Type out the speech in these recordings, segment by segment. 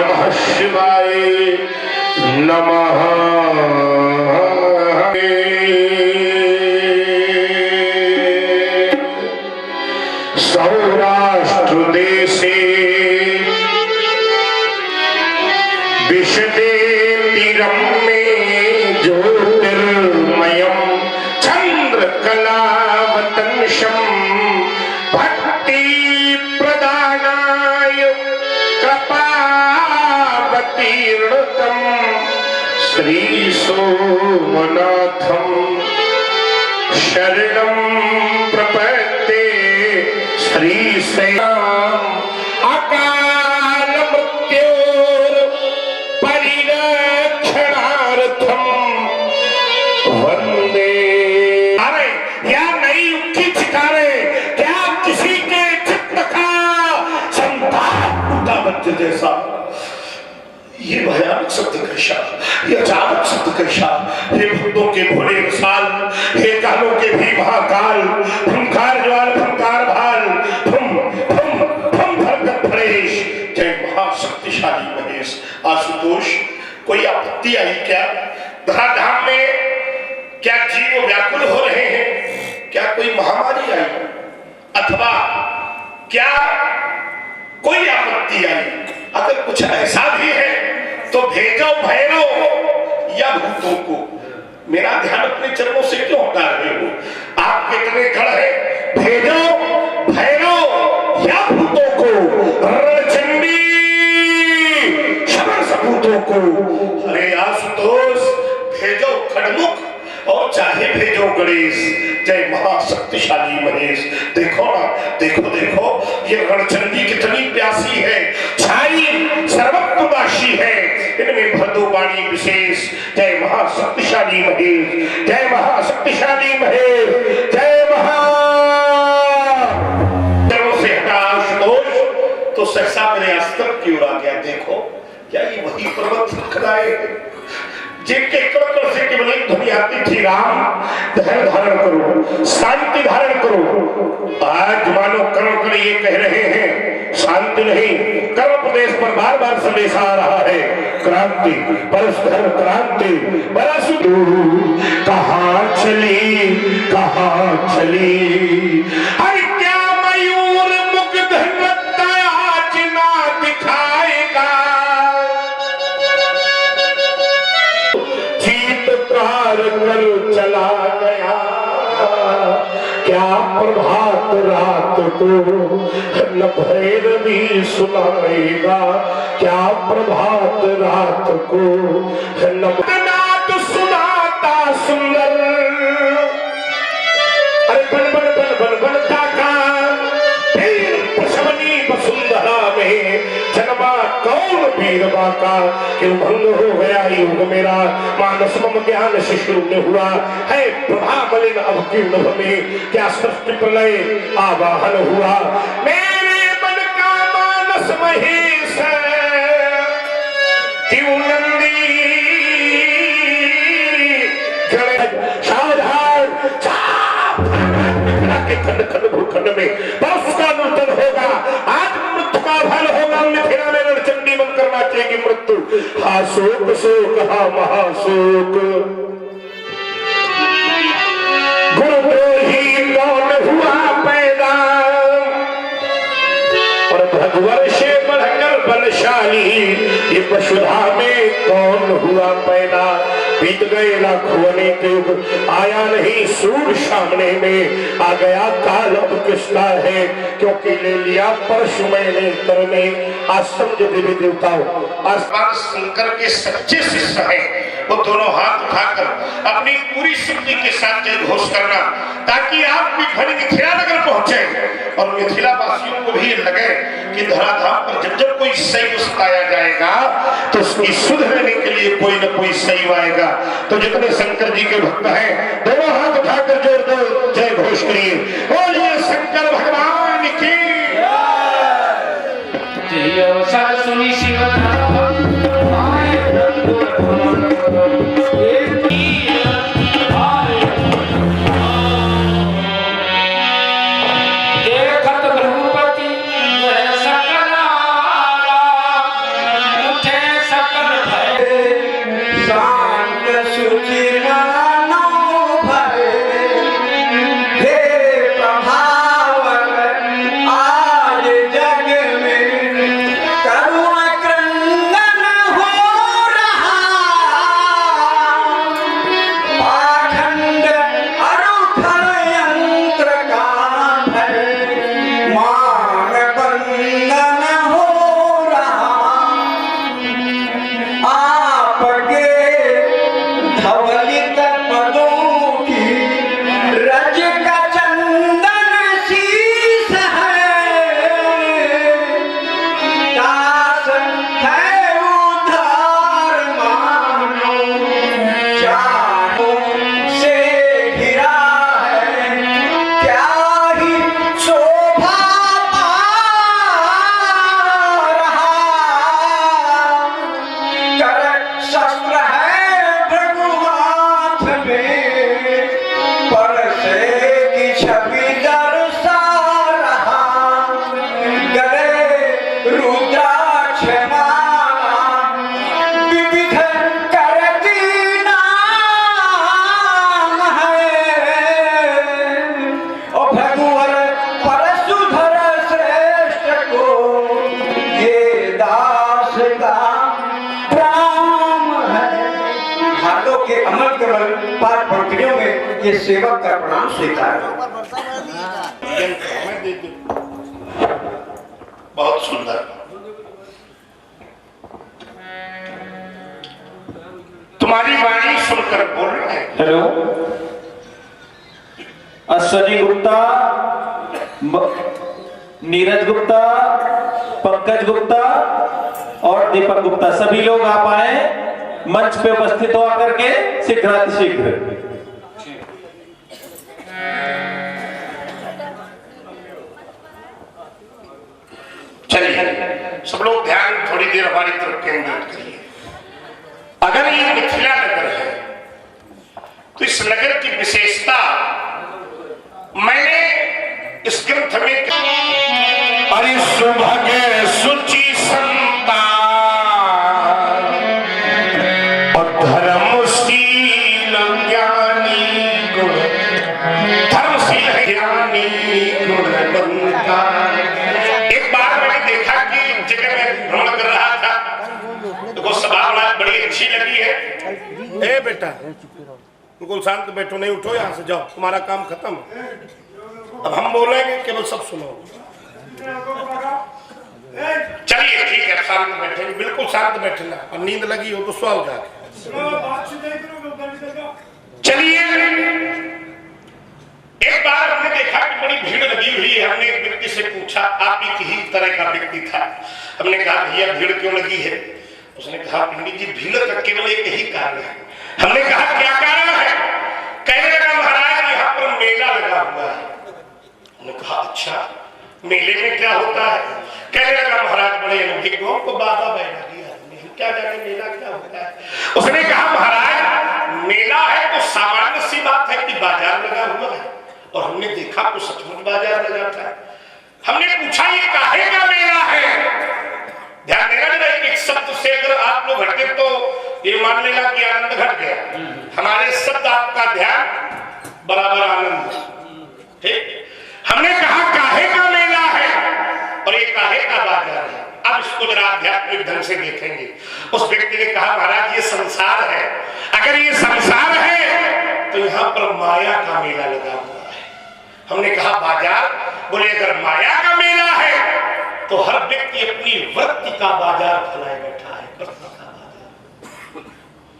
नमः शिवाय नमः। सौराष्ट्र देशे विशदे तीरम में ज्योतिर्मयम् चंद्रकलावतंशम् भक्ति प्रदानाय कृपावतीर्णतम् श्री सोमनाथम् शरणं प्रपद्ये। श्री श्याम अकाल मृत्योर परिरक्षणार्थम वंदे। अरे या नई उठी चिकारे क्या किसी के चित्त का संताप टूटा बच्चे जैसा। ये भयानक शब्द कैसा, ये अचानक शब्द कैसा। हे भक्तों के भोले साल, हे कालों के भी महाकाल, फुंकार ज्वाल फुंकार भाल, फुम फुम फुम भरकत भरेश, जय महाशक्तिशाली महेश। आशुतोष, कोई आपत्ति आई क्या? धराधाम में क्या जीव व्याकुल हो रहे हैं? क्या कोई महामारी आई अथवा क्या कोई आपत्ति आई? अगर कुछ ऐसा भी है तो भेजो भैरव या भूतों को। मेरा ध्यान अपने चरणों से क्यों हटा रहे हो? आप कितने गढ़ है, भेजो भैरव या भूतों को, रणचंडी शबर सपूतों को। अरे आशुतोष, भेजो खड़मुख और चाहे भेजो गणेश, जय महाशक्तिशाली महेश। देखो ना, देखो देखो, ये रणचंडी कितनी प्यासी है, छाई सर्वत्वदाशी है, इनमें भदो वाणी विशेष। जय महाशक्तिशाली महेश, जय महाशक्तिशाली महेश, जय महा। से हटा आशुतोष तो सहसा मेरे अस्त्र की ओर आ गया। देखो क्या ये वही पर्वत खड़ाए जिनके कड़कड़ से केवल एक ध्वनि आती थी, राम धैर्य धारण करो, शांति धारण करो। आज मानो कर्म कर ये कह रहे हैं शांति नहीं, कर्म प्रदेश पर बार बार संदेश आ रहा है, क्रांति परस्पर क्रांति। बरस कहाँ चली कहाँ चली, अरे क्या मयूर मुग्ध नृत्य आज ना दिखाएगा, कर चला गया। क्या प्रभात रात को न भैरवी सुनाएगा, क्या प्रभात रात को न नाथ सुनाता सुंदर। अरे बन बन बन बन बनता का फिर पशवनी वसुंधरा में जन्मा कौन वीरवा का। क्यों भंग हो गया युग मेरा, मानस मम ज्ञान से शून्य हुआ है। प्रभा मलिन अब क्यों न भमे, क्या सृष्टि प्रलय आवाहन हुआ। मेरे मन का मानस महेश क्यों नंदी सावधान के खंड खंड भूखंड में बर्फ का नूतन होगा। आज मृत्यु का फल होगा, मिथिला में रणचंडी मन करना चाहिए मृत्यु। हा शोक शोक हा महाशोक, गुरुद्रोही कौन हुआ पैदा, और भगवान से बढ़कर बलशाली ये वसुधा में कौन हुआ पैदा। बीत गए लाखों अनेक युग, आया नहीं सूर सामने में, आ गया काल अब किसका है, क्योंकि ले लिया परशु मैंने तरने। आज समझ देवी देवताओं, आसमान शंकर के सच्चे शिष्य हैं, वो दोनों हाथ उठाकर अपनी पूरी शक्ति के साथ जय घोष करना, ताकि आप भी घड़ी मिथिला नगर पहुंचे और मिथिला वासियों को भी लगे कि धराधाम पर जब जब कोई शैव सताया जाएगा तो उसकी सुध लेने के लिए कोई न कोई शैव आएगा। तो जितने शंकर जी के भक्त हैं दोनों हाथ उठाकर जोर दो जय घोष करिए, बोलिए शंकर भगवान की जय। सुनी शिव शस्त्र है भृगु हाथ में, परसे की छवि दर्शा रहा, गले रुद्राक्ष माला विविध करती नाम है, और भृगुवर परशुधर श्रेष्ठ को ये दास का प्रणाम है। हाथों के अमल कमल पार पंक्तियों में ये सेवक का प्रणाम स्वीकार है। बहुत सुंदर। तुम्हारी वाणी सुनकर बोल रहे हैं। हेलो, अश्वनी गुप्ता, नीरज गुप्ता, पंकज गुप्ता और दीपक गुप्ता, सभी लोग आप आए, मंच पे उपस्थित हो आकर के शीघ्र। चलिए सब लोग ध्यान थोड़ी देर हमारी तरफ केंद्रित करिए। अगर ये मिथिला नगर है तो इस नगर की विशेषता मैंने इस ग्रंथ में अरे सुभगे सुचि संता और धर्मशील ज्ञानी गुण, धर्मशील ज्ञानी गुणवंता। एक बार मैंने देखा कि जगह में भ्रमण कर रहा था तो वो सभा बड़ी अच्छी लगी है। ए बेटा, बिल्कुल शांत बैठो, नहीं उठो, यहाँ से जाओ, तुम्हारा काम खत्म। अब हम बोलेंगे, केवल सब सुनो। चलिए ठीक है, शांत बैठे, बिल्कुल शांत बैठना, और नींद लगी हो तो सवाल जाके। चलिए एक बार हमने देखा कि बड़ी भीड़ लगी हुई है। हमने एक व्यक्ति से पूछा, आप ही तरह का व्यक्ति था। हमने कहा भैया भीड़ क्यों लगी है? उसने कहा पंडित जी भीड़ का केवल एक ही कारण है। हमने कहा क्या कारण है? कहने लगा महाराज यहाँ पर मेला लगा हुआ है। हमने कहा अच्छा, मेले में क्या होता है? कहने लगा महाराज बड़े अनभिज्ञों को बाबा बैठा दिया, हम क्या जाने मेला क्या होता है। उसने कहा महाराज मेला है तो सामान्य सी बात है कि बाजार लगा हुआ है, और हमने देखा तो सचमुच बाजार लगा था। हमने पूछा ये काहे का मेला है? ध्यान देना जरा, एक शब्द से अगर आप लोग हटे तो ये मान लेना कि आनंद घट गया। हमारे शब्द आपका ध्यान बराबर आनंद, ठीक। हमने कहा काहे का मेला है और ये काहे का बाजार है। अब इसको जरा आध्यात्मिक ढंग से देखेंगे। उस व्यक्ति ने कहा महाराज ये संसार है, अगर ये संसार है तो यहाँ पर माया का मेला लगा हुआ है। हमने कहा बाजार? बोले अगर माया का मेला है तो हर व्यक्ति अपनी वृत्ति का बाजार फैलाए बैठा है, वृत्ति का बाजार।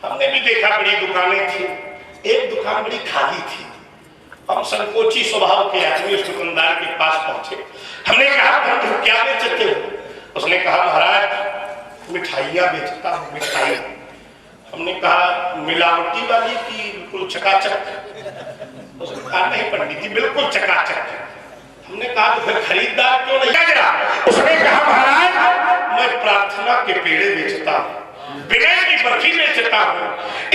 हमने भी देखा बड़ी दुकानें थी, एक दुकान बड़ी खाली थी। हम संकोची स्वभाव के आदमी उस दुकानदार के पास पहुंचे। हमने कहा तुम क्या बेचते हो? उसने कहा महाराज मिठाइयाँ बेचता हूँ, मिठाई। हमने कहा मिलावटी वाली की बिल्कुल चकाचक? उसने कहा नहीं पंडित जी बिल्कुल चकाचक। हमने कहा तो फिर खरीददार क्यों नहीं गिरा? उसने कहा महाराज मैं प्रार्थना के पेड़े बेचता हूँ, विनय की बर्फी बेचता हूँ,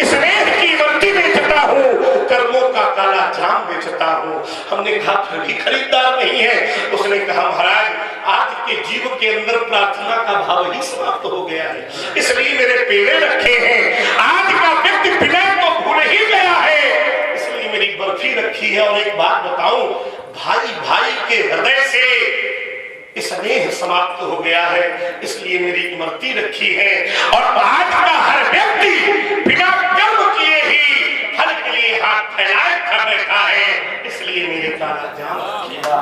स्नेह की बर्फी बेचता हूँ, कर्मों का काला जाम बेचता हूँ। हमने कहा फिर भी खरीददार नहीं है। उसने कहा महाराज आज के जीव के अंदर प्रार्थना का भाव ही समाप्त हो गया है, इसलिए मेरे पेड़े रखे हैं। आज का व्यक्ति विनय को भूल ही गया है, इसलिए मेरी बर्फी रखी है। और एक बात बताऊं, भाई भाई के हृदय से स्नेह समाप्त हो गया है, इसलिए मेरी इमरती रखी है। और आज का हर व्यक्ति बिना कर्म किए ही फल के लिए हाथ फैलाए कर बैठा है, इसलिए मेरे काला जाम रखिएगा।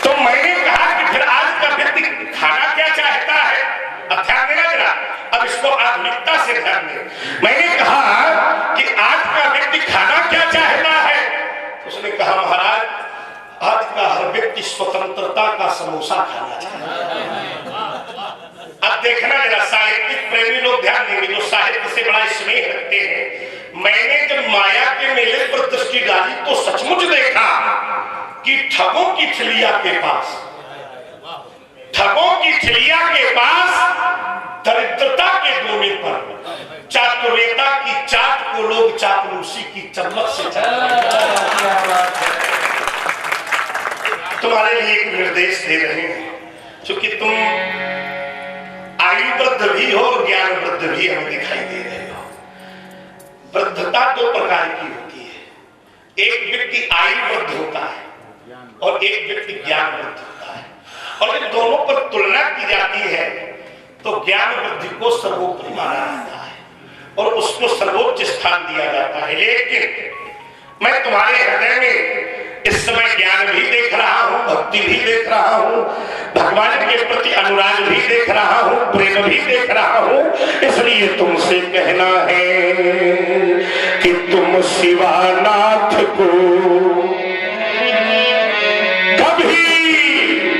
तो मैंने कहा कि फिर आज का व्यक्ति खाना क्या चाहता है? अब ध्यान देना जरा, अब इसको आधुनिकता से ध्यान दें। मैंने कहा कि आज का व्यक्ति खाना क्या चाहता है? उसने कहा महाराज आज का हर व्यक्ति स्वतंत्रता का समोसा खाना चाहता है। अब देखना जरा, साहित्यिक प्रेमी लोग ध्यान देंगे जो साहित्य से बड़ा स्नेह रखते हैं। मैंने जब माया के मेले पर दृष्टि डाली तो सचमुच देखा कि ठगों की ठिलिया के पास दरिद्रता के लिए एक निर्देश दे रहे हैं, क्योंकि तुम आयु वृद्ध भी हो और ज्ञान वृद्ध भी हमें दिखाई दे रहे हो। वृद्धता दो प्रकार की होती है, एक व्यक्ति आयु वृद्ध होता है और एक व्यक्ति ज्ञान वृद्ध होता है, और इन दोनों पर तुलना की जाती है तो ज्ञान वृद्धि को सर्वोपरि माना जाता है और उसको सर्वोच्च स्थान दिया जाता है। लेकिन मैं तुम्हारे हृदय में इस समय ज्ञान भी देख रहा हूं, भक्ति भी देख रहा हूं, भगवान के प्रति अनुराग भी देख रहा हूं, प्रेम भी देख रहा हूं। इसलिए तुमसे कहना है कि तुम शिवानाथ को कभी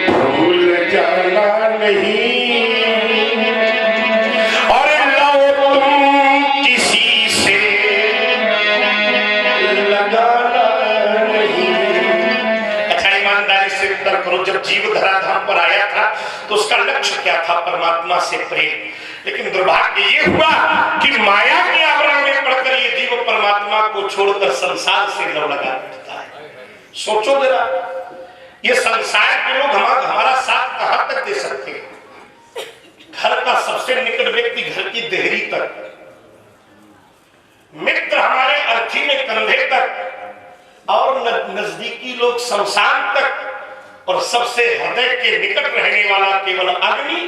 भूल जाना नहीं, और लो तुम किसी से लगाना नहीं। अच्छा, ईमानदारी से उत्तर करो, जब जीव धराधाम पर आया था तो उसका लक्ष्य क्या था? परमात्मा से प्रेम। लेकिन दुर्भाग्य ये हुआ कि माया के आवरण में पड़कर ये जीव परमात्मा को छोड़कर संसार से लव लगा बैठता है। सोचो जरा, ये संसार के लोग हमारा साथ कहां तक दे सकते हैं? घर का सबसे निकट व्यक्ति घर की देहरी तक, मित्र हमारे अर्थी में कंधे तक, और नजदीकी लोग शमशान तक, और सबसे हृदय के निकट रहने वाला केवल अग्नि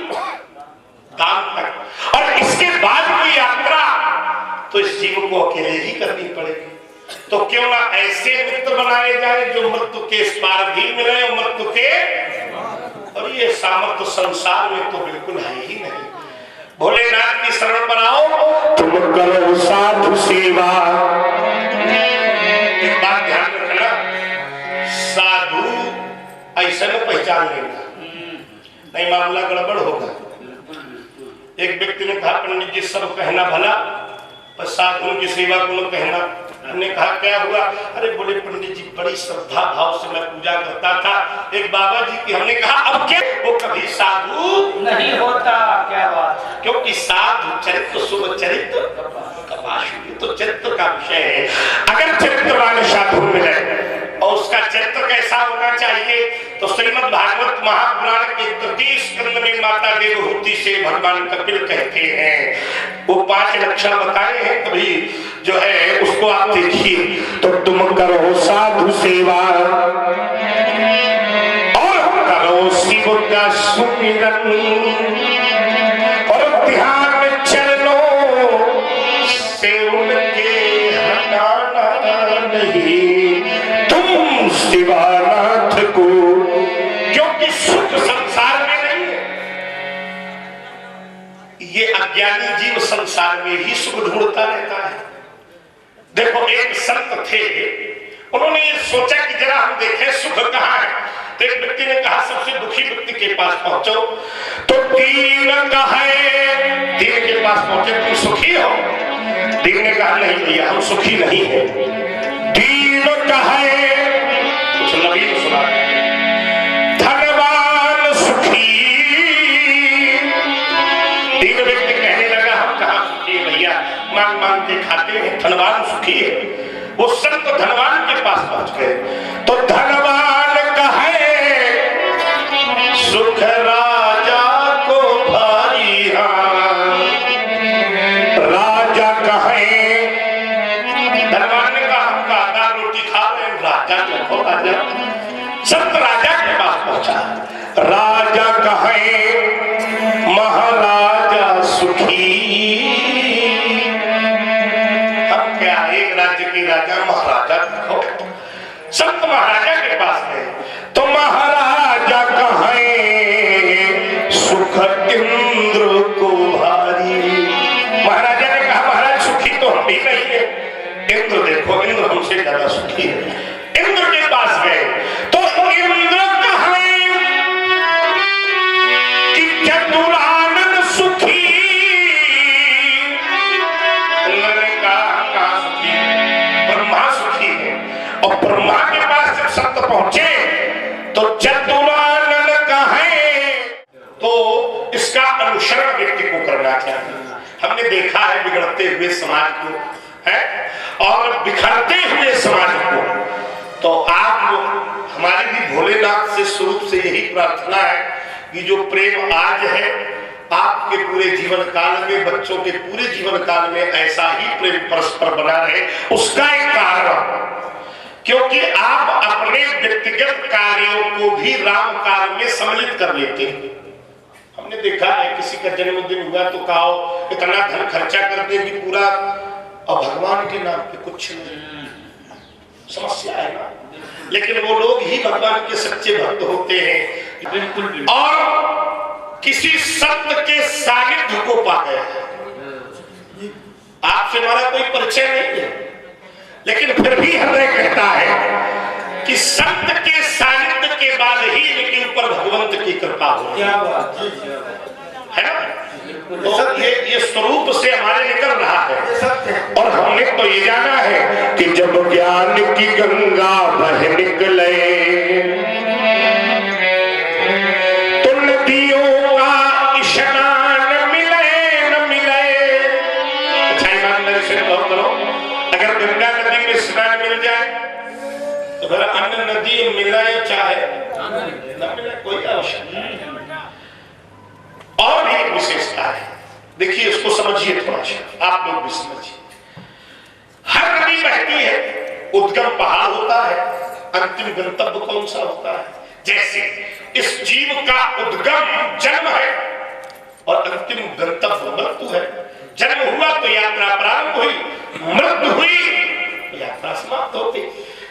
दान तक। और इसके बाद की यात्रा तो इस जीव को अकेले ही करनी पड़ेगी। तो क्यों ना ऐसे मित्र बनाए जाए जो मृत्यु के इस पार भी मिले, मृत्यु के, और ये सामर्थ्य संसार में तो बिल्कुल है ही नहीं। भोलेनाथ की शरण पर आओ, तुम करो साधु सेवा। एक बात ध्यान रखना, साधु ऐसे में पहचान लेना, नहीं मामला गड़बड़ होगा। एक व्यक्ति ने कहा, पंडित जी सब कहना भला पर साधुओं की सेवा को न कहना। हमने कहा क्या हुआ? अरे बोले पंडित जी बड़ी श्रद्धा भाव से मैं पूजा करता था एक बाबा जी की। हमने कहा अब क्या? वो कभी साधु नहीं होता। क्या बात? क्योंकि साधु चरित्र शुभ चरित्र तो चरित्र का विषय है। अगर चरित्रवान साधु मिले और उसका चरित्र कैसा होना चाहिए, तो श्रीमद् भागवत महापुराण के 33 स्कंद में माता देवहूति से भगवान कपिल कहते हैं, वो 5 लक्षण बताए हैं, कभी जो है उसको आप देखिए। तो तुम करो साधु सेवा और करो शिव का सुमिरन, और ध्यान में चलो से उनके हटाना नहीं तुम शिवानाथ को, क्योंकि सुख संसार में नहीं है। ये अज्ञानी जीव संसार में ही सुख ढूंढता रहता है। देखो एक संत थे, उन्होंने ये सोचा कि जरा हम देखें सुख कहाँ है। तो एक व्यक्ति ने कहा सबसे दुखी व्यक्ति के पास पहुंचो। तो दीन कहे, दीन के पास पहुंचे, तुम सुखी हो? दीन ने कहा नहीं भैया हम सुखी नहीं है। दीन कहे, कुछ नवीन सुना, धनवान सुखी। दीन व्यक्ति कहने लगा हम कहाँ सुखी है भैया, मांग मांग के खाते हैं, धनवान सुखी है। वो संत धनवान के पास पहुंच गए। तो धनवान कहे सुख राजा को भारी, राजा कहे, धनवान ने कहा हम काका रोटी खा रहे हैं, राजा देखो राजा। संत राजा के पास पहुंचा। राजा कहे महाराजा सुखी। हम क्या एक राज्य के राजा महाराजा देखो। संत महाराजा के पास गए तो महाराजा कहे सुख इंद्र को भारी। महाराजा ने कहा महाराज सुखी तो हम भी नहीं है, इंद्र देखो इंद्र हमसे ज्यादा सुखी है। इंद्र के पास गए तो इंद्र कहे कि चतुरानन सुखी। इंद्र ने कहा सुखी? ब्रह्मा सुखी है। और ब्रह्मा के पास जब संत पहुंचे तो चतुरानन कहे। तो इसका अनुसरण व्यक्ति को करना चाहिए। हमने देखा है बिगड़ते हुए समाज को है और बिखरते हुए समाज को तो आप हमारी भी भोलेनाथ से स्वरूप से यही प्रार्थना है कि जो प्रेम आज है आपके पूरे जीवन काल में, बच्चों के पूरे जीवन काल में ऐसा ही प्रेम परस्पर बना रहे। उसका एक कारण, क्योंकि आप अपने व्यक्तिगत कार्यों को भी राम कार्य में सम्मिलित कर लेते हैं। हमने देखा है किसी का जन्मदिन हुआ तो कहो इतना धन खर्चा कर दे कि पूरा, और भगवान के नाम पे कुछ नहीं, समस्या है ना। लेकिन वो लोग ही भगवान के सच्चे भक्त होते हैं। बिल्कुल। और किसी सत्य के सानिध्य को पा गए। आपसे हमारा कोई परिचय नहीं है, लेकिन फिर भी हृदय कहता है कि सत्य के सानिध्य के बाद ही इनके ऊपर भगवंत की कृपा हो। क्या बात है ना। तो ये स्वरूप से हमारे निकल रहा है। और हमने तो ये जाना है कि जब ज्ञान की गंगा बह निकले तो नदियों का स्नान मिले न मिले। अच्छा ईमानदारी से करो, अगर गंगा नदी में स्नान मिल जाए तो फिर अन्य नदी मिले चाहे न मिले कोई आवश्यकता नहीं। और भी एक विशेषता है, देखिए इसको समझिए थोड़ा सा, आप लोग भी समझिए। हर नदी बहती है, उद्गम पहाड़ होता है, अंतिम गंतव्य कौन सा होता है। जैसे इस जीव का उद्गम जन्म है और अंतिम गंतव्य मृत्यु है। जन्म हुआ तो यात्रा प्रारंभ हुई, मृत्यु हुई तो यात्रा समाप्त होती।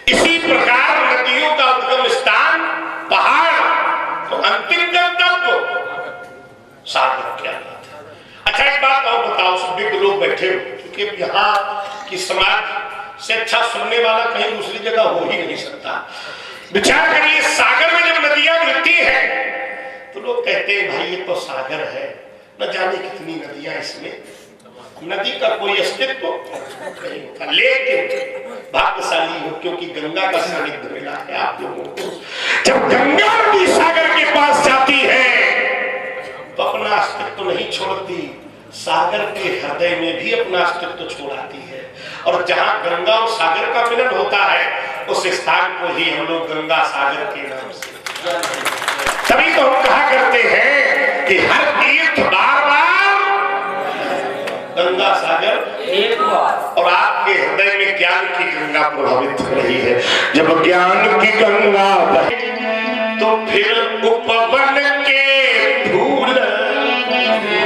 इसी प्रकार नदियों का उद्गम स्थान पहाड़, तो अंतिम गंतव्य सागर। क्या बात है। अच्छा एक बात और बताओ, सभी लोग बैठे हो, क्योंकि यहाँ की समाज से अच्छा सुनने वाला कहीं दूसरी जगह हो ही नहीं सकता। विचार करिए, सागर में जब नदियां मिलती है तो लोग कहते हैं भाई ये तो सागर है, न जाने कितनी नदियां इसमें, नदी का कोई अस्तित्व नहीं होता। लेकिन भाग्यशाली हो क्योंकि गंगा का सानिध्य मिला है आप लोगों को। जब गंगा नदी सागर के पास जाती है तो अपना अस्तित्व नहीं छोड़ती, सागर के हृदय में भी अपना अस्तित्व छोड़ाती है। और जहां गंगा और सागर का मिलन होता है उस स्थान को ही हम लोग गंगा सागर के नाम से, तभी तो हम कहा करते हैं कि हर तीर्थ बार बार गंगा सागर एक बार। और आपके हृदय में ज्ञान की गंगा प्रभावित हो रही है। जब ज्ञान की गंगा बहे तो फिर उपवन के फूल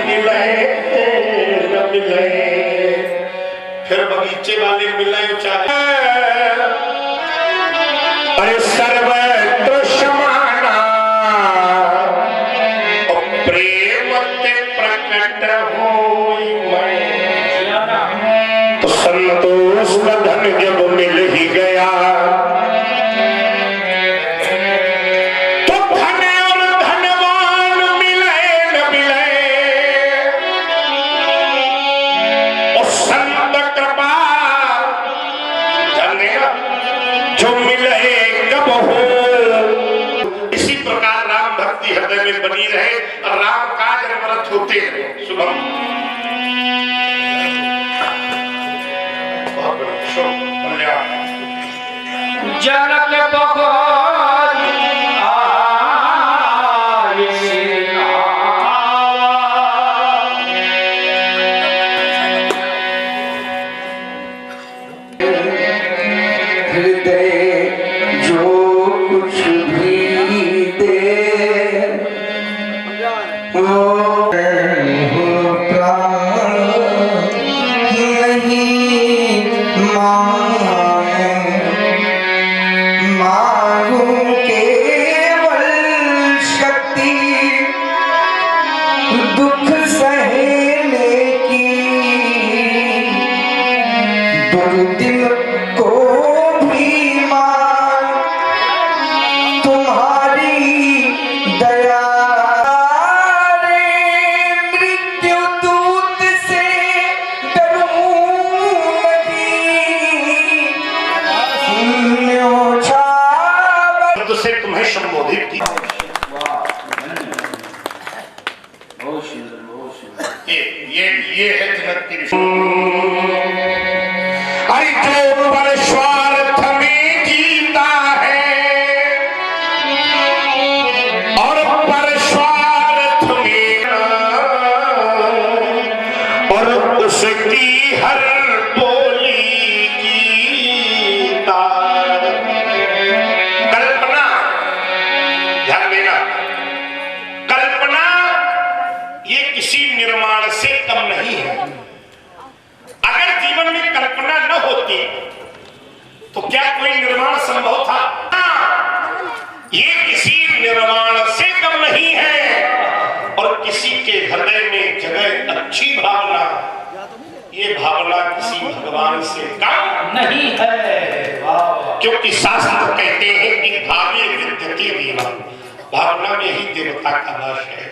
मिले न मिले, फिर बगीचे वाले मिले चाहे। अरे सर्वत्र समाना और प्रेम ते प्रकट होई मैं, तो संतोष का धन जब मिल ही गया हृदय में बनी रहे और राम काज अनवरत होते रहे। शुभम जनक बखारी आए हृदय जो कुछ भी दे वो प्राण नहीं मांगे, मांगू केवल शक्ति दुख सहने की, दुर्दिन को भी मां तुम्हारी दया। से तुम्हें संबोधित किया। ये है जगत की ऋषि। अरे जो पर स्वार्थ में जीता उसकी हर बोली गीता। कल्पना, ध्यान देना, कल्पना ये किसी निर्माण से कम नहीं है। अगर जीवन में कल्पना न होती तो क्या कोई निर्माण संभव था? ये किसी निर्माण से कम नहीं है। और किसी के हृदय में जगह अच्छी भावना, ये भावना किसी भगवान से कम नहीं है। क्योंकि शास्त्र कहते हैं कि भावे विद्यते देवा, भावना में ही देवता का वास है।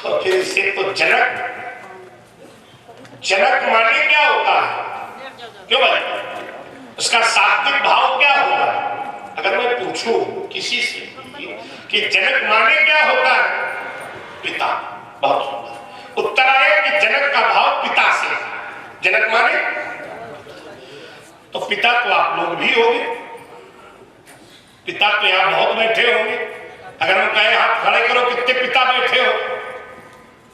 और फिर इससे तो जनक माने क्या होता है? क्यों भाई, उसका सात्विक भाव क्या होगा? अगर मैं पूछूं किसी से कि जनक माने क्या होता है? पिता। बहुत सुंदर उत्तर आया कि जनक का भाव पिता से। जनक माने तो पिता तो आप लोग भी होंगे, पिता तो यहां बहुत बैठे होंगे। अगर हम कहें हाथ खड़े करो कितने पिता बैठे हो,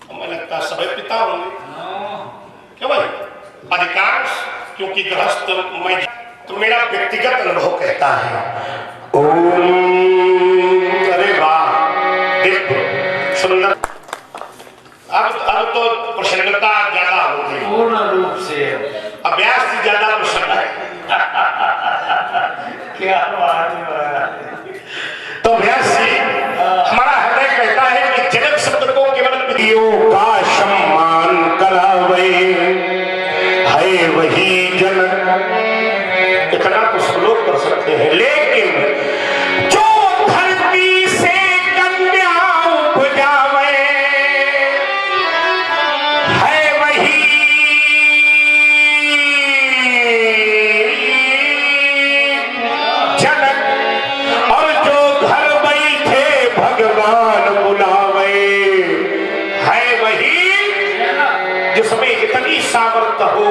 हमें लगता है सभी पिता होंगे। क्यों भाई? अधिकांश, क्योंकि गृहस्थ मैं, तो मेरा व्यक्तिगत अनुभव कहता है ओम। अरे वाह, दिव्य सुंदर। अब तो प्रसन्नता ज्यादा हो गई, पूर्ण रूप से अभ्यास से ज्यादा प्रसन्न है। क्या बात है। तो अभ्यास से हमारा हृदय कहता है कि जनक शब्द को केवल विधियों का सम्मान करावे है वही जनक। इतना तो सब लोग कर सकते हैं, लेकिन जो धरती से कन्या उपजावे है वही जनक। और जो घर बैठे भगवान बुलावे है वही, जिसमें इतनी सामर्थ्य हो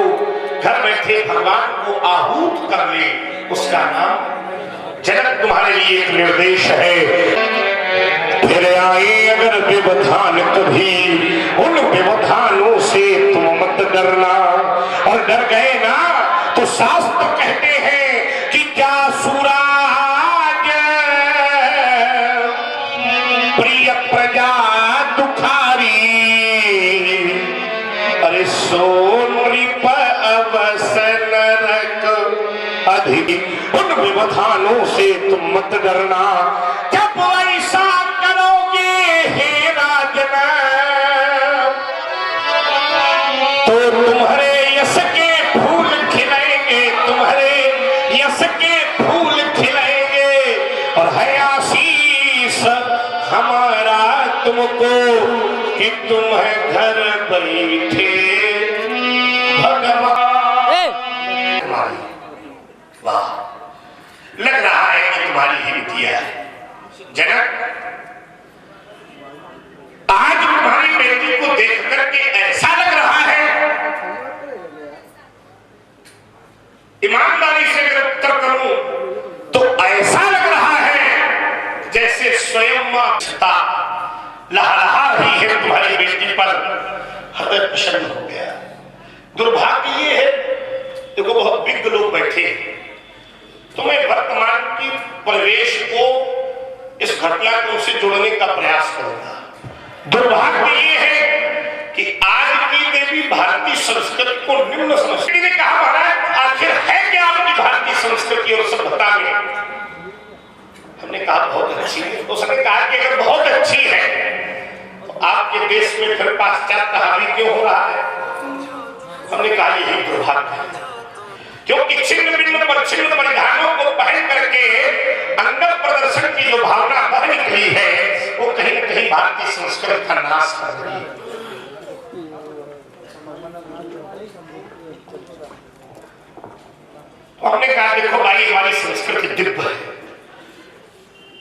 घर बैठे भगवान को आहूत कर ले, उसका नाम जनक। तुम्हारे लिए एक निर्देश है, फिर आए अगर व्यवधान कभी, उन व्यवधानों से तुम मत डरना। और डर गए ना तो शास्त्र कहते हैं कि क्या सूराज प्रिय प्रजा दुखारी, अरे सोनी पर अवसन रख अधिक। उन व्यवधानों से तुम मत डरना। जब ऐसा करोगे हे राजन, तो तुम्हारे यश के फूल खिलेंगे, तुम्हारे यश के फूल खिलेंगे। और है आशीष हमारा तुमको कि तुम है घर बैठे भगवान। वाह, लग रहा है कि तुम्हारी ही विद्या है जनक। आज तुम्हारी बेटी को देख करके ऐसा लग रहा है, ईमानदारी से अगर उत्तर करूं तो ऐसा लग रहा है जैसे स्वयं मां लहलहा रही है तुम्हारी बेटी पर, हृदय प्रसन्न हो गया। दुर्भाग्य ये है, देखो बहुत विज्ञ लोग बैठे, तो मैं वर्तमान की परिवेश को, इस घटना को उनसे जोड़ने का प्रयास करूंगा। दुर्भाग्य ये है कि आज की देवी भारतीय संस्कृति को निम्न संस्कृति ने कहा, महाराज आखिर है क्या आपकी भारतीय संस्कृति और सभ्यता में? हमने कहा बहुत अच्छी है। तो उसने कहा कि अगर बहुत अच्छी है तो आपके देश में फिर पाश्चात्य हावी क्यों हो रहा है? हमने कहा यही दुर्भाग्य है, क्योंकि छिन्न भिन्न परिच्छिन्न परिधानों को पहन करके अंदर प्रदर्शन की जो भावना बह निकली है, वो कहीं न कहीं भारतीय संस्कृति का नाश कर रही है। हमने कहा देखो भाई हमारी संस्कृति दिव्य है।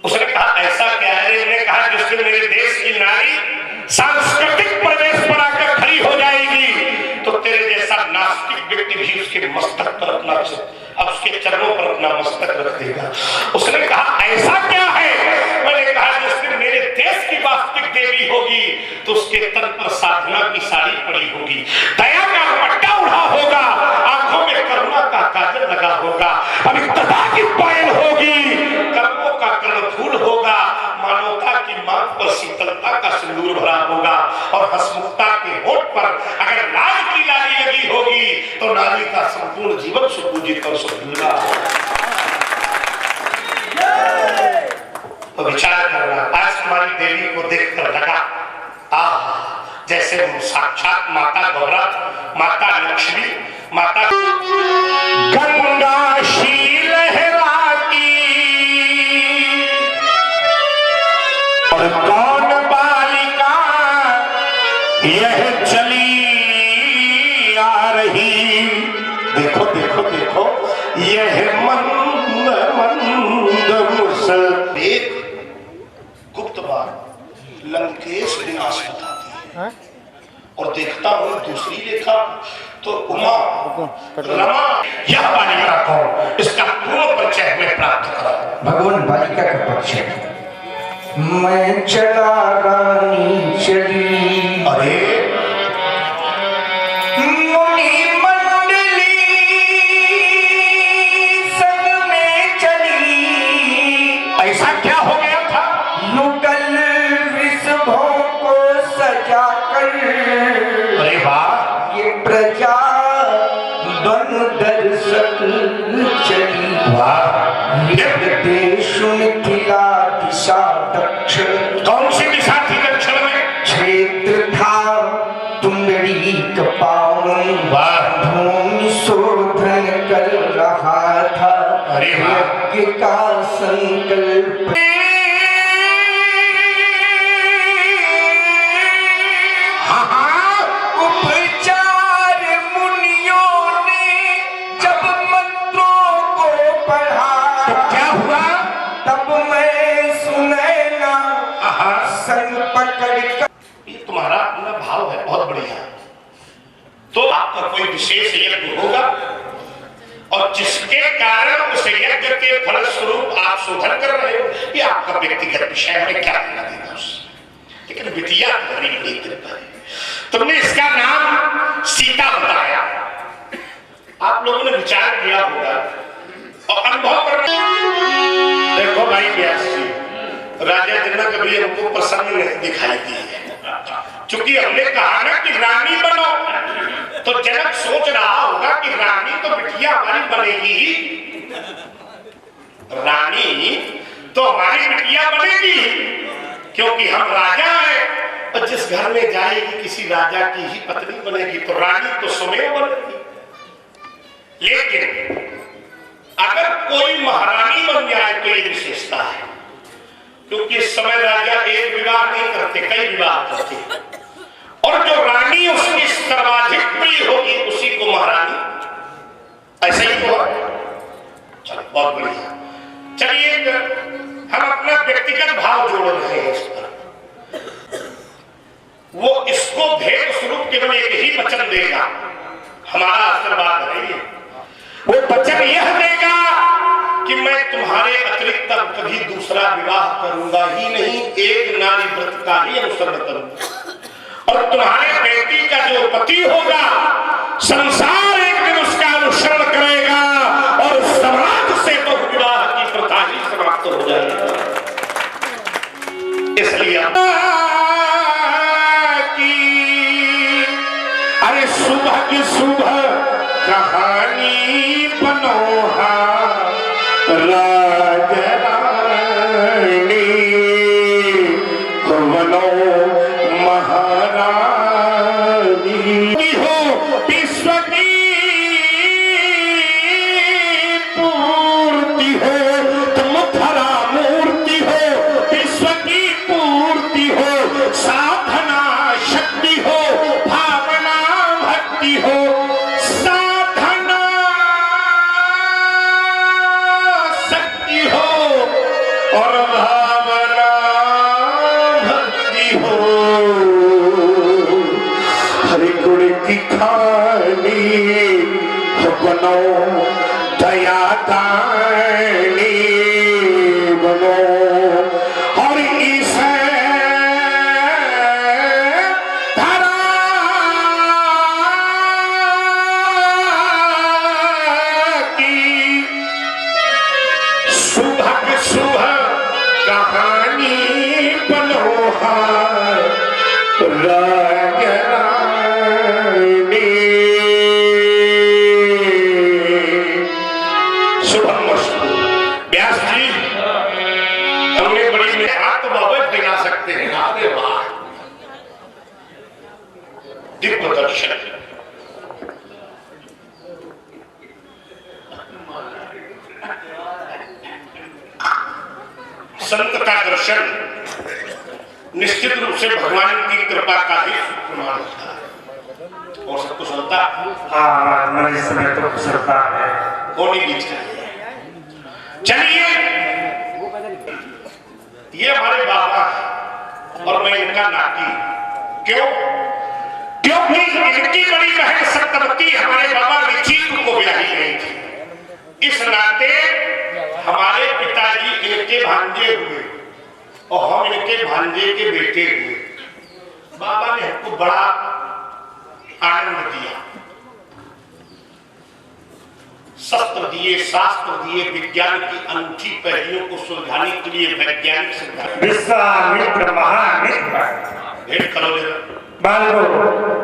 उसने कहा ऐसा क्या है? मैंने कहा जिस दिन मेरे देश की नारी सांस्कृतिक प्रवेश पर आकर खड़ी हो जाएगी तो तेरे जैसा नास्तिक व्यक्ति भी उसके मस्तक पर अपना, अब उसके चरणों पर अपना मस्तक रख देगा। उसने कहा ऐसा क्या है? मैंने कहा जिस दिन मेरे देश की वास्तविक देवी होगी तो उसके तन पर साधना की साड़ी पड़ी होगी, दया का पट्टा ओढ़ा होगा, आंखों में करुणा का काजल लगा होगा, अब इक्तदा की पायल होगी, कर्मों का कर्णफूल होगा, मानवता की मांग पर शीतलता का सिंदूर भरा होगा, और हंसमुखता के होठ पर अगर लाल की लाली लगी होगी तो नारी का संपूर्ण जीवन सुपूजित और सुंदर। तो विचार करना, आज हमारी देवी को देखकर लगा जैसे साक्षात माता गौरा, माता लक्ष्मी, माता गंगा शील लहराती, और कौन बालिका यह चली आ रही, देखो देखो देखो यह मंद मंद मुसल। एक गुप्त बात लंकेश विनाश बताती है, और देखता हूं दूसरी रेखा तो उमा रमा, यह बालिका कौन, इसका पूर्ण परिचय हमें प्राप्त करा। भगवान बालिका का परिचय, मैं चला रानी चली, अरे मुनि मंडली संग में चली, ऐसा क्या हो गया था? युगल वृषभों को सजा कर, अरे वाह, ये प्रजा बन दर्शक चली, वाह, देश मिथिला दिशा दक्षिण, कौन सी दिशा थी दक्षिण में? क्षेत्र था तुंगड़ी कपावन, वाह, भूमि शोधन कर रहा था, अरे वाह, यज्ञ का संकल्प, उपचार मुनियों ने जब मंत्रों को पढ़ा, तो क्या हुआ? तब मैं सुनैना संग पकड़ कर, ये तुम्हारा अपना भाव है, बहुत बढ़िया। तो आपका कोई विशेष यज्ञ होगा, और जिसके कारण उस यज्ञ के फल स्वरूप आप शोधन कर रहे हो, ये आपका व्यक्तिगत विषय है, क्या लेना देना उससे। लेकिन बिटिया तुम्हारी बड़ी कृपा है, तुमने इसका नाम सीता बताया, आप लोगों ने विचार किया होगा और अनुभव कर रहे हो। देखो भाई व्यास जी, राजा जनक कभी हमको प्रसन्न नहीं दिखाई दी है, क्योंकि हमने कहा ना कि रानी बनो, तो जनक सोच रहा होगा कि रानी तो बिटिया हमारी बनेगी ही, रानी तो हमारी बिटिया बनेगी, क्योंकि हम राजा हैं, और जिस घर में जाएगी किसी राजा की ही पत्नी बनेगी, तो रानी तो स्वयं बनेगी। लेकिन अगर कोई महारानी बन जाए तो ये विशेषता है, क्योंकि इस समय राजा एक विवाह नहीं करते, कई विवाह करते, और जो रानी उसकी सर्वाधिक प्रिय होगी उसी को महारानी, ऐसा ही तो है। चलो बहुत बढ़िया, चलिए हम अपना व्यक्तिगत भाव जोड़ रहे हैं इस पर। वो इसको भेद स्वरूप केवल एक ही वचन देगा, हमारा आशीर्वाद है, वो वचन यह देगा कि मैं तुम्हारे अतिरिक्त अब कभी दूसरा विवाह करूंगा ही नहीं, एक नारी व्रत का ही अनुसरण करूंगा, और तुम्हारे बेटी का जो पति होगा संसार एक दिन उसका अनुसरण करेगा, और समाज से तो विवाह की प्रथा ही समाप्त हो जाएगी। इसलिए अरे सुबह की सुबह कहानी बनोहा राज रानी बनो महारानी हो, विश्व की पूर्ति हो, तुम धरा मूर्ति हो, विश्व की पूर्ति हो, साधना शक्ति हो, भावना भक्ति हो, साधना शक्ति हो और भावना भक्ति हो, हरि गुण की खानी बनो, दया दानी बनो, और इसे धरा महारानी शुभमस्तु। व्यास जी, हमने बड़ी में हाथ बाबत दिला सकते हैं। आगे वाह, दिव्य दर्शन। संत का दर्शन निश्चित रूप से भगवान की कृपा का ही प्रमाण होता है। और सब कुछ होता हाँ, इस समय तो कुशलता है, होनी भी चाहिए। चलिए, ये हमारे बाबा है और मैं इनका नाती। क्यों? क्योंकि इनकी बड़ी बहन सत्यवती हमारे बाबा ऋचिक को ब्याही गई थी। इस नाते हमारे पिताजी इनके भांजे हुए और हम इनके भांजे के बेटे हुए। बाबा ने हमको बड़ा आनंद दिया, शस्त्र दिए, शास्त्र दिए, विज्ञान की अनूठी पहलियों को सुलझाने के लिए वैज्ञानिक सिद्धांत। विश्वामित्र महामित्र भेंट करो जरा। बालो,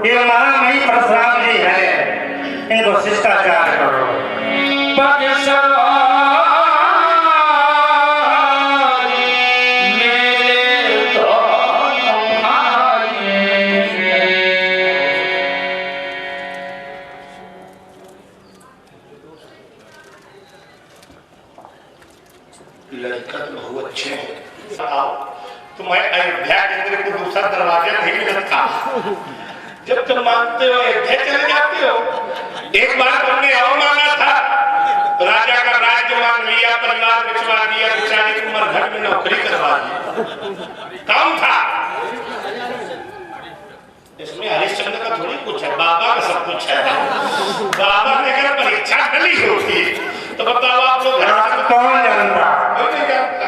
ये महामहिम परशुराम जी है, इनको शिष्टाचार करो। लड़का तो बहुत अच्छे हैं। आओ, तो मैं अयोध्या के अंदर को दूसरा दरवाजा नहीं मिलता। जब तुम मांगते हो अयोध्या चले जाते हो। एक बार तुमने और मांगा था, राजा का राज्य मांग लिया, परिवार बिछवा दिया, बेचारे को मरघट में नौकरी करवा दी। काम था इसमें। हरिश्चंद्र का थोड़ी कुछ है, बाबा का सब कुछ है। बाबा ने अगर परीक्षा डली होती तो बताओ आप लोग कौन जानता?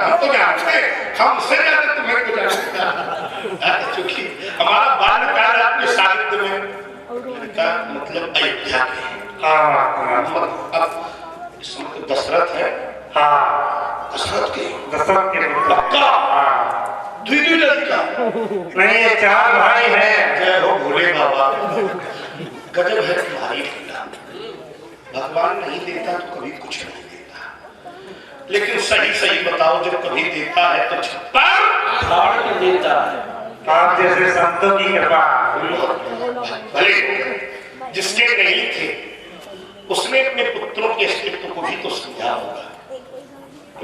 हम तो जानते, हमसे ज्यादा तुम्हें को जानता। क्योंकि हमारा बाल्यकाल आपके साहित्य में लड़का मतलब अयोध्या के। अब इसमें तो दशरथ है। हाँ, दशरथ के पक्का द्वितीय लड़का नहीं, ये 4 भाई है। जय हो भोले बाबा। गजब है तुम्हारी लीला। भगवान नहीं देता तो कभी कुछ नहीं देता, लेकिन सही सही बताओ, जब कभी देता है तो छप्पर फाड़ के देता है। आप जैसे संतों की कृपा। भले जिसके नहीं थे उसने अपने पुत्रों के अस्तित्व को भी तो समझा होगा।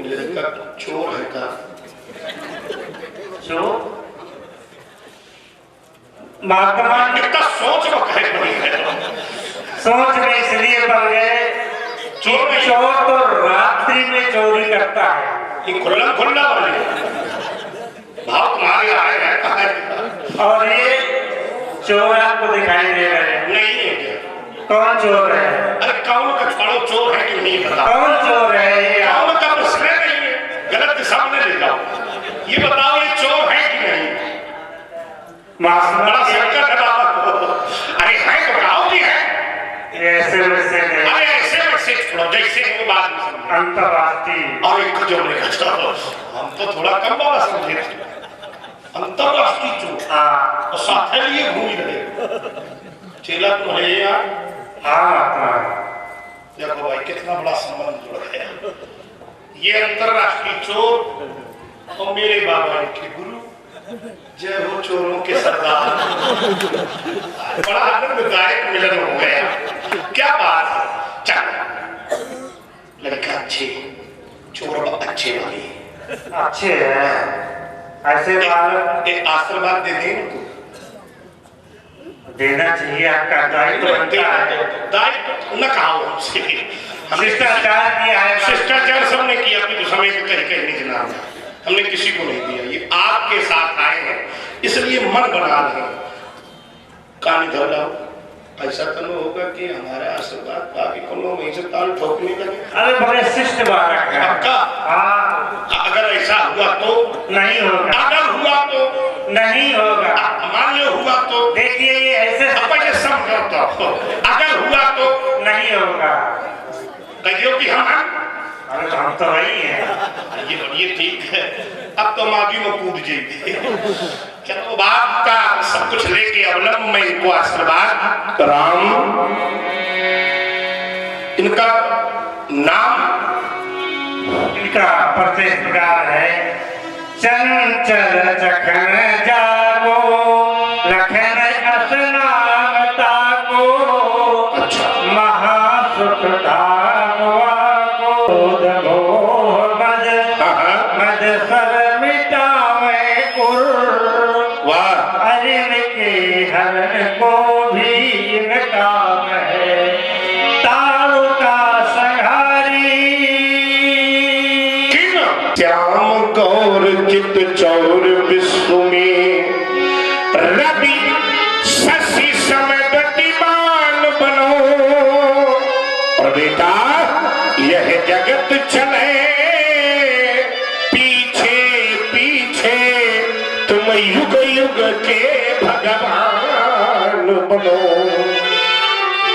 लड़का चोर है का महात्मा कितना सोच लो कहे पड़ी है। सोच में इसलिए पड़ गए, चोर तो रात्रि में चोरी करता है। ये खुल्ला खुल्ला वाले भाव तुम्हारे आए हैं कहा है? और ये चोर आपको दिखाई दे रहे हैं? नहीं है क्या? कौन चोर है? अरे कौन का छोड़ो, चोर है कि नहीं पता। कौन चोर है? कौन का प्रश्न नहीं है, गलत दिशा में ले जाओ। ये बताओ ये चोर है कि नहीं? बड़ा संकट है बाबा को। अरे है तो बताओ कि है। ऐसे वैसे अरे ऐसे वैसे छोड़ो, जैसे वो बात में समझो। अंतर्राष्ट्रीय और एक जो ने कहा हम तो थोड़ा कम बाबा समझे थे। अंतर्राष्ट्रीय चोर और साथे लिए घूम रहे चेला तो है यार। देखो भाई कितना बड़ा संबंध जुड़ गया। ये अंतर्राष्ट्रीय चोर और मेरे बाबा के गुरु, जय हो चोरों के सरदार। बड़ा आनंददायक मिलन हो गया। क्या बात है। चल लड़का अच्छे, चोर अच्छे वाले अच्छे है। ऐसे एक आशीर्वाद दे दें उनको। देना चाहिए, आपका दायित्व बनता है। दायित्व न कहो हमसे, शिष्टाचार किया है। शिष्टाचार सबने किया, अपने समय में कहीं कहीं नहीं जनाब, हमने किसी को नहीं दिया। ये आपके साथ आए हैं इसलिए मन बना रहे हैं। कान धर लाओ, ऐसा तो नहीं होगा कि हमारा आशीर्वाद पाके कोनो में से ताल ठोकने लगे। अरे बड़े शिष्ट बालक है। पक्का? अगर ऐसा हुआ तो नहीं होगा। अगर हुआ तो नहीं होगा। मान लो हुआ तो देखिए ये ऐसे अपने समझौता। अगर हुआ तो नहीं होगा। कहियो कि हम अरे हम तो वही हैं। ये ठीक है। अब तो मागी में कूद जाएगी। चलो बाप का सब कुछ लेके अवलंब में इनको आशीर्वाद। राम, इनका नाम, इनका परिचय इस प्रकार है। चंचल चखन जागो लखन असनावता को, महासुख धामवा को मोह मद मद सर मिटावे उर। वाह, अरिन के हरण को भी इनका है तारों का संहारी। श्याम गौर चित चौर विश्व में रवि शशि समदतिमान बनो। और बेटा यह जगत चले पीछे पीछे, तुम युग युग के भगवान बनो।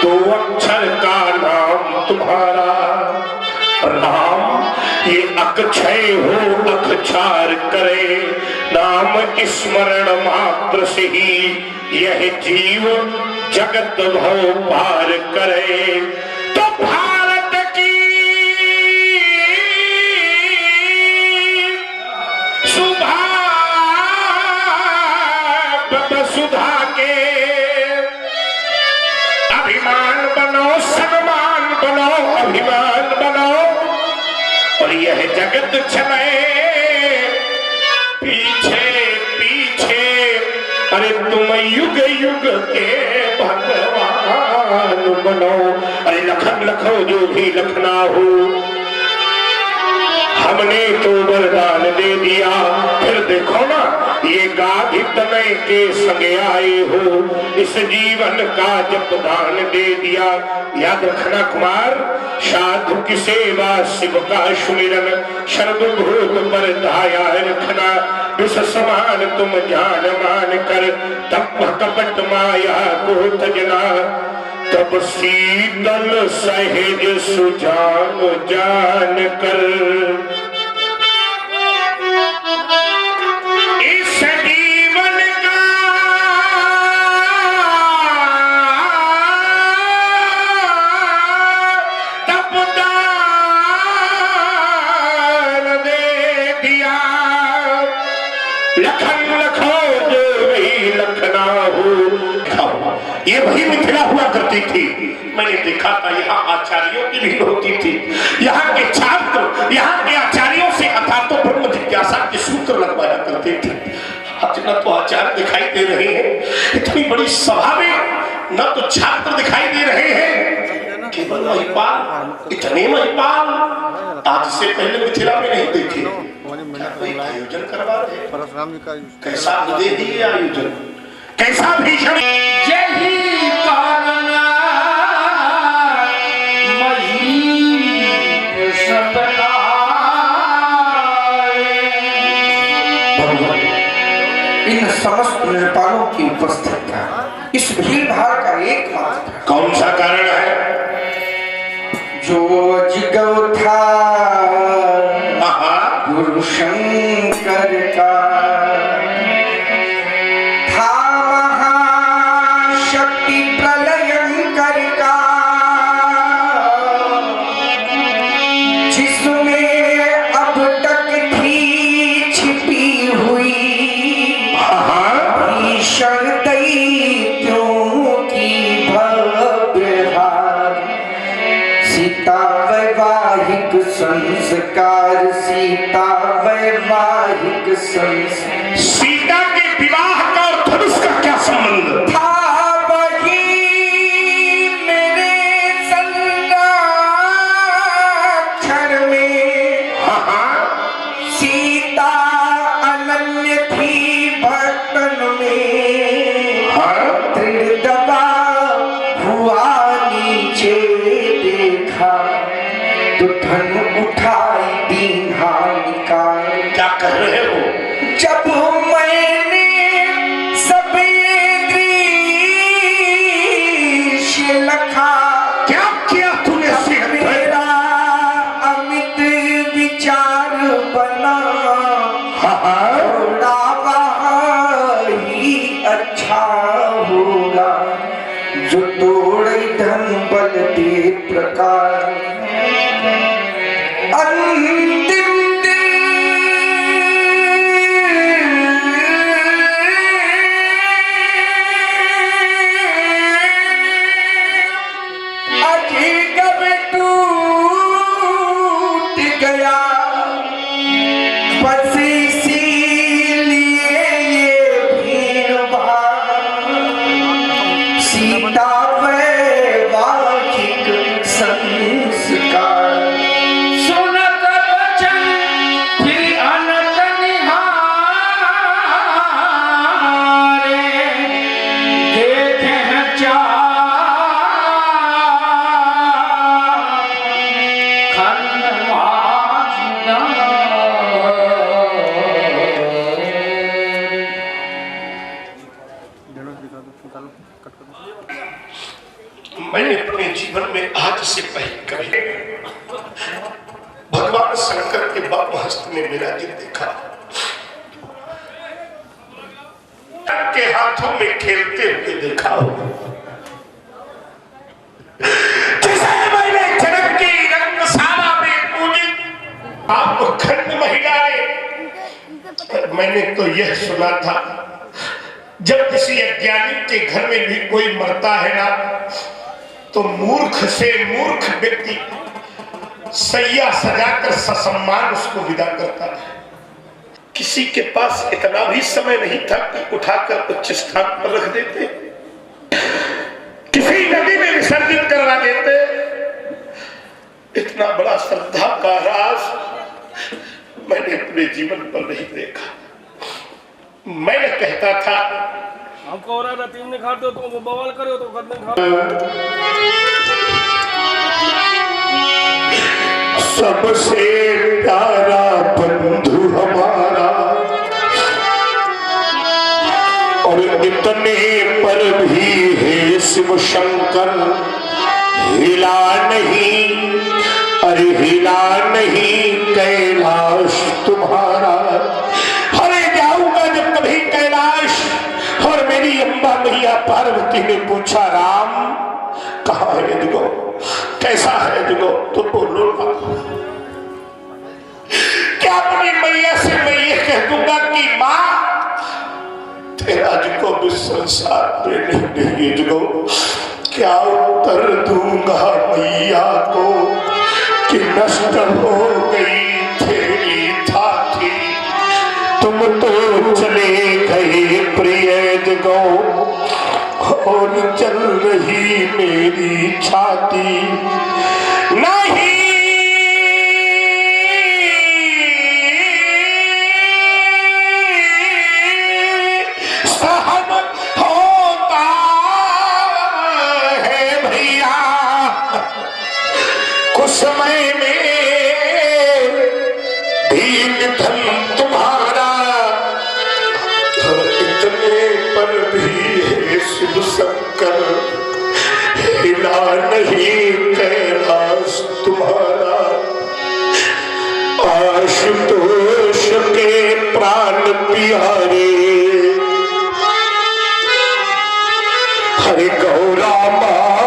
दो अक्षर का नाम तुम्हारा राम, ये अक्षय हो अक्षार करे। नाम स्मरण मात्र से ही यह जीव जगत भव पार करे। तो भारत की सुधा वसुधा के अभिमान बनो, सम्मान बनो, अभिमान बनो। और यह जगत चले पीछे पीछे, अरे तुम युग युग के भगवान बनो। अरे लखन लखो जो भी लखना हो, हमने तो वरदान दे दिया। फिर देखो ना, ये गाधी तनय के संग आए हो, इस जीवन का जब दान दे दिया। याद रखना कुमार, साधु की सेवा शिव का सुमिरन, सर्वभूत पर दया रखना। विष समान तुम जान मान कर, तप कपट माया को तजना। तब शीतल सहज सुजान जान कर, इस जीवन का तपदान दे दिया। लखन लखो जो वही लखना हो। ये वही मिथिला हुआ करती थी। मैंने देखा था यहाँ आचार्यों की भी होती थी। यहाँ के छात्र यहाँ के आचार्यों से अथातो ब्रह्म जिज्ञासा के सूत्र लगवाया करते थे। आज न तो आचार्य दिखाई दे रहे हैं इतनी बड़ी सभा में, न तो छात्र दिखाई दे रहे हैं। केवल महिपाल, इतने महिपाल आज से पहले मिथिला में नहीं देखे। कोई आयोजन करवा दे, कैसा विदेही आयोजन, कैसा भीषण। यही कारण इन समस्त निर्पालों की उपस्थिति इस भीड़ भाड़ का एकमात्र कौन सा कारण है? जो जिगव था गुरु शंकर का, था महाशक्ति प्रलयंकर का, जिसमें अब तक थी छिपी हुई भीषण दैत्यों की भव्यहार। सीता वैवाहिक संस्कार, सीता वैवाहिक संस्कार। सीता के विवाह का और धनुष का क्या संबंध? था वही मेरे संरक्षण में, सीता अनन्य थी भक्तन में। दृढ़ दबा हुआ नीचे देखा, तो धन उठाई दीन्हा निकाल। क्या कह रहे हो? जब मैंने सफेद दृश्य लखा, क्या किया तूने? मेरा अमित विचार बना, थोड़ा वहाँ छोड़ धन बल दे प्रकार अंतिम मैंने अपने जीवन में आज से पहले कभी भगवान शंकर के बाम हस्त में मेरा दिल देखा, के हाथों में खेलते हुए देखा हो, जिसे मैंने जन्म की रंगशाला में पूजित आप खंड महिलाएं। मैंने तो यह सुना था जब किसी अज्ञानी के घर में भी कोई मरता है ना तो मूर्ख से मूर्ख व्यक्ति सैया सजाकर ससम्मान उसको विदा करता है। किसी के पास इतना भी समय नहीं था कि उठाकर उच्च स्थान पर रख देते, किसी नदी में विसर्जित करवा देते। इतना बड़ा श्रद्धा का राज मैंने अपने जीवन पर नहीं देखा। मैंने कहता था हमको हो रहा तीन खा दो तो बवाल करो तो खा सबसे प्यारा बंधु हमारा और इतने पर भी है शिव शंकर हिला नहीं, अरे हिला नहीं कैलाश तुम्हारा। हरे जाऊंगा जब कभी कैलाश। और मेरी अम्बा मैया पार्वती ने पूछा राम कहाँ है यदगो, कैसा है यदगो, तो बोलो ना। क्या अपनी मैया से मैं ये कह दूंगा कि माँ तेरा यदगो भी संसार में नहीं यदगो। क्या उत्तर दूंगा मैया को कि नष्ट हो गई तेरी थाती, तुम तो चले गए प्रिय यदगो और चल रही मेरी छाती। नहीं सहन होता है भैया कुछ समय में भी निधन तुम्हारा। इतने पर भी है शिव शंकर हिला नहीं कैलाश तुम्हारा। आशुतोष के प्राण प्यारे हरे गौरा माँ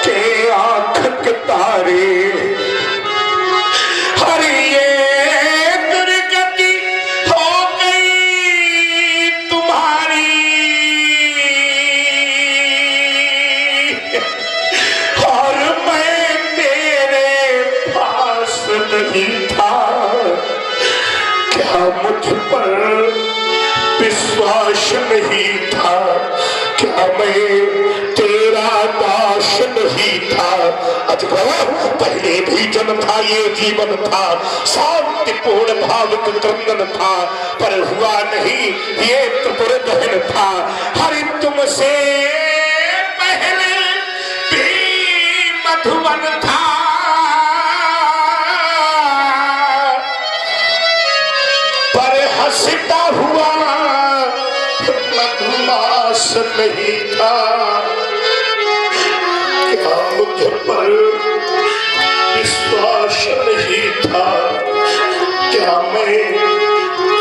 के आँख के तारे। हरे ये दुर्गति हो गई तुम्हारी और मैं तेरे पास नहीं था। क्या मुझ पर विश्वास नहीं था, क्या मैं तेरा दास नहीं था। अजगर पहले भी जन्म था, ये जीवन था, शांतिपूर्ण भाव क्रंदन था, पर हुआ नहीं ये त्रिपुर दहन था। हरि तुमसे पहले भी मधुबन था, पर हंसता हुआ मधुमास नहीं था। क्या मुझ पर विश्वास नहीं था, क्या मैं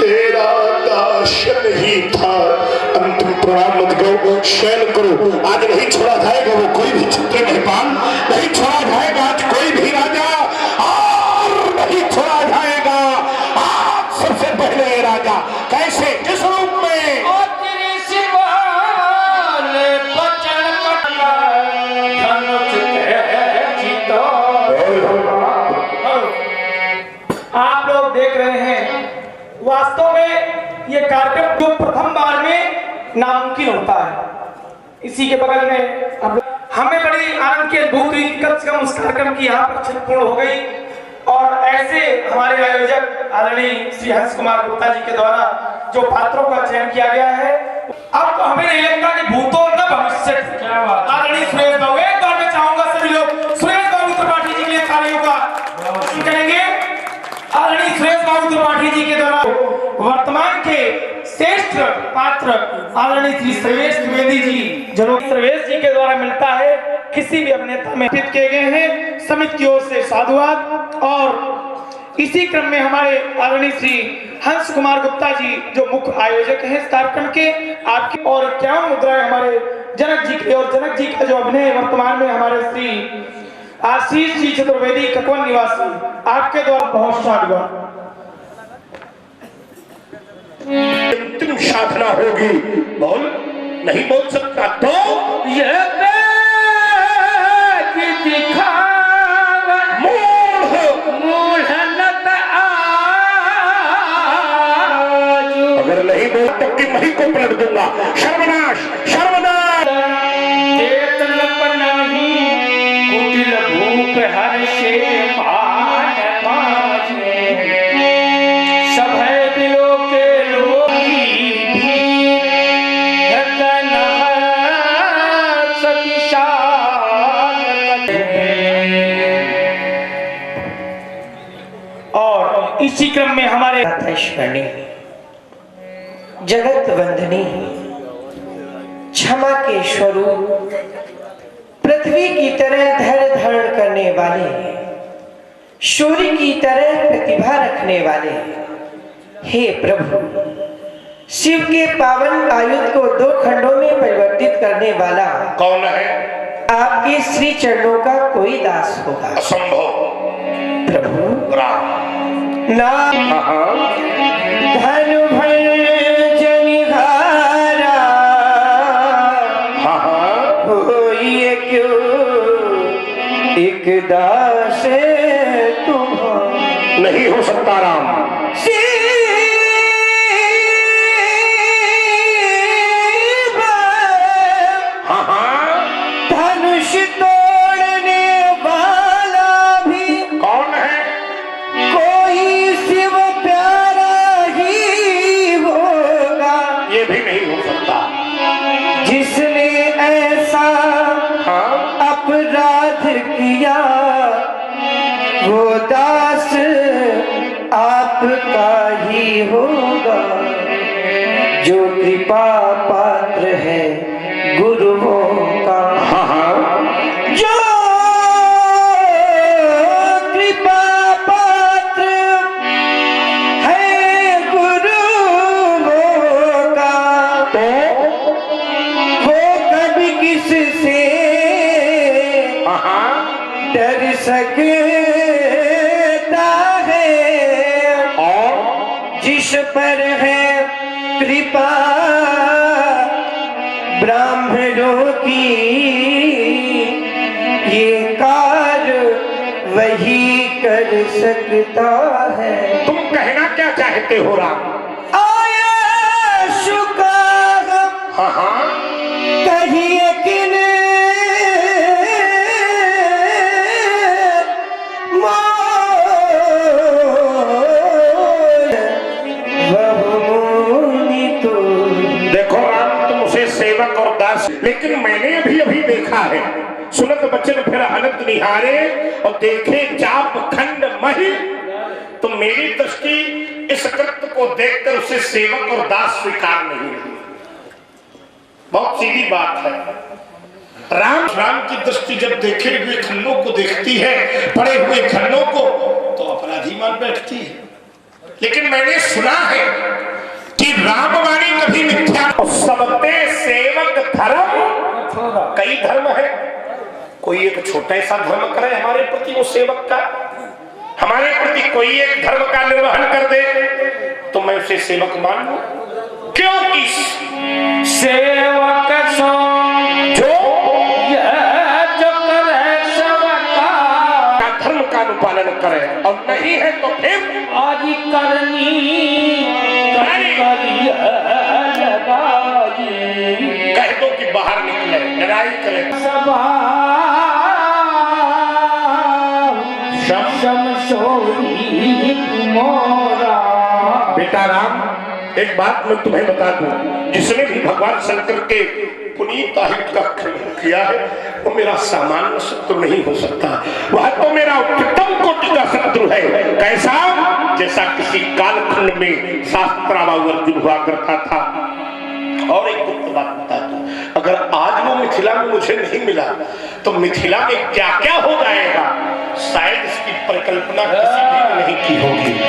तेरा दास नहीं था। अंतिम प्रणाम मत करो, शयन करो। आज नहीं छोड़ा जाएगा वो कोई भी चित्र महिपाल, नहीं छोड़ा जाएगा आज कोई भी राजा, और नहीं छोड़ा जाएगा आज सबसे पहले राजा। कैसे, किस रूप में? आप लोग देख रहे हैं, वास्तव में ये कार्यक्रम जो प्रथम बार में नामुमकिन होता है। इसी के बगल में हमें बड़ी आनंद की अनुभूति हुई, कम से कम उस कार्यक्रम की यहाँ पर पूर्ण हो गई। और ऐसे हमारे आयोजक आदरणीय श्री हंस कुमार गुप्ता जी के द्वारा जो पात्रों का चयन किया गया है, अब तो हमें नहीं लगता कि भूतों न भविष्य। आदरणीय सुरेश बाबू, एक बार मैं चाहूंगा सभी लोग सुरेश बाबू त्रिपाठी जी के लिए तालियों का करेंगे। आदरणीय सुरेश बाबू त्रिपाठी जी के द्वारा वर्तमान के श्रेष्ठ पात्र आदरणीय श्री सर्वेश द्विवेदी जी, जो सर्वेश जी के द्वारा मिलता है, किसी भी अभिनेता में अर्पित किए गए हैं। समिति की ओर से साधुवाद। और इसी क्रम में हमारे आदरणीय श्री हंस कुमार गुप्ता जी जो मुख्य आयोजक हैं इस कार्यक्रम के, आपकी और 51 मुद्राएं हमारे जनक जी के, और जनक जी का जो अभिनय वर्तमान में हमारे श्री आशीष जी चतुर्वेदी ककवन निवासी, आपके द्वारा बहुत साधुवाद। अंतिम साधना होगी। बोल, नहीं बोल सकता तो यह अगर नहीं बोल तब की मही को पलट दूंगा। सर्वनाश, सर्वनाश। कुटिल भूप हर्षे मान माजे, सब है दिलों के लोगी भी और इसी क्रम में हमारे जगत वंदनी क्षमा के स्वरूप पृथ्वी की तरह धैर्य धारण करने वाले, सूर्य की तरह प्रतिभा रखने वाले, हे प्रभु, शिव के पावन आयुध को 2 खंडों में परिवर्तित करने वाला कौन है? आपके श्री चरणों का कोई दास होगा? असंभव प्रभु। राम ना धन भर जनिहारा होइए क्यों एक दास तुम्हारा। नहीं हो सकता राम। धनुष तोड़ने वाला भी कौन है? कोई शिव प्यारा ही होगा। ये भी नहीं हो सकता। जिसने ऐसा अपराध किया वो दास आपका ही होगा। जो कृपा पात्र है गुरुओं का, जो कृपा पात्र है गुरुओं का, वो कभी किससे डर सकता है। और जिस पर है कृपा ब्राह्मणों की, ये कार्य वही कर सकता है। तुम कहना क्या चाहते हो राम? आया शुका कहिए किन देखो राम, तुम उसे सेवक और दास, लेकिन मैंने अभी अभी देखा है, सुनत बचन फिर अनंत निहारे और देखे चाप खंड मही। तो मेरी दृष्टि इस कृत्य को देखकर उसे सेवक और दास स्वीकार नहीं हुई। बहुत सीधी बात है। राम की दृष्टि जब देखे हुए खन्नों को देखती है, पड़े हुए खन्नों को, तो अपराधी मान बैठती है। लेकिन मैंने सुना है कि रामवाणी कभी मिथ्या। सबते सेवक धर्म, कई धर्म है, कोई एक छोटा सा धर्म करे हमारे प्रति, वो सेवक का हमारे प्रति कोई एक धर्म का निर्वहन कर दे तो मैं उसे सेवक मान लूं, क्योंकि सेवक सो जो जो करे सेवक का धर्म का अनुपालन करे, और नहीं है तो फिर आज करनी कह दो कि बाहर निकले, लड़ाई करे। बेटा राम, एक बात मैं तुम्हें बता दूं, जिसने भी भगवान शंकर के पुनीत आहित का खंडन किया है वो मेरा सामान्य शत्रु नहीं हो सकता, वह तो मेरा उत्तम कोटि का शत्रु है। कैसा? जैसा किसी कालखंड में शास्त्राबाहु अर्जुन हुआ करता था। और एक गुप्त बात बता दूं, अगर आज वो मिथिला में मुझे नहीं मिला तो मिथिला में क्या क्या हो जाएगा, शायद इसकी परिकल्पना किसी ने नहीं की होगी।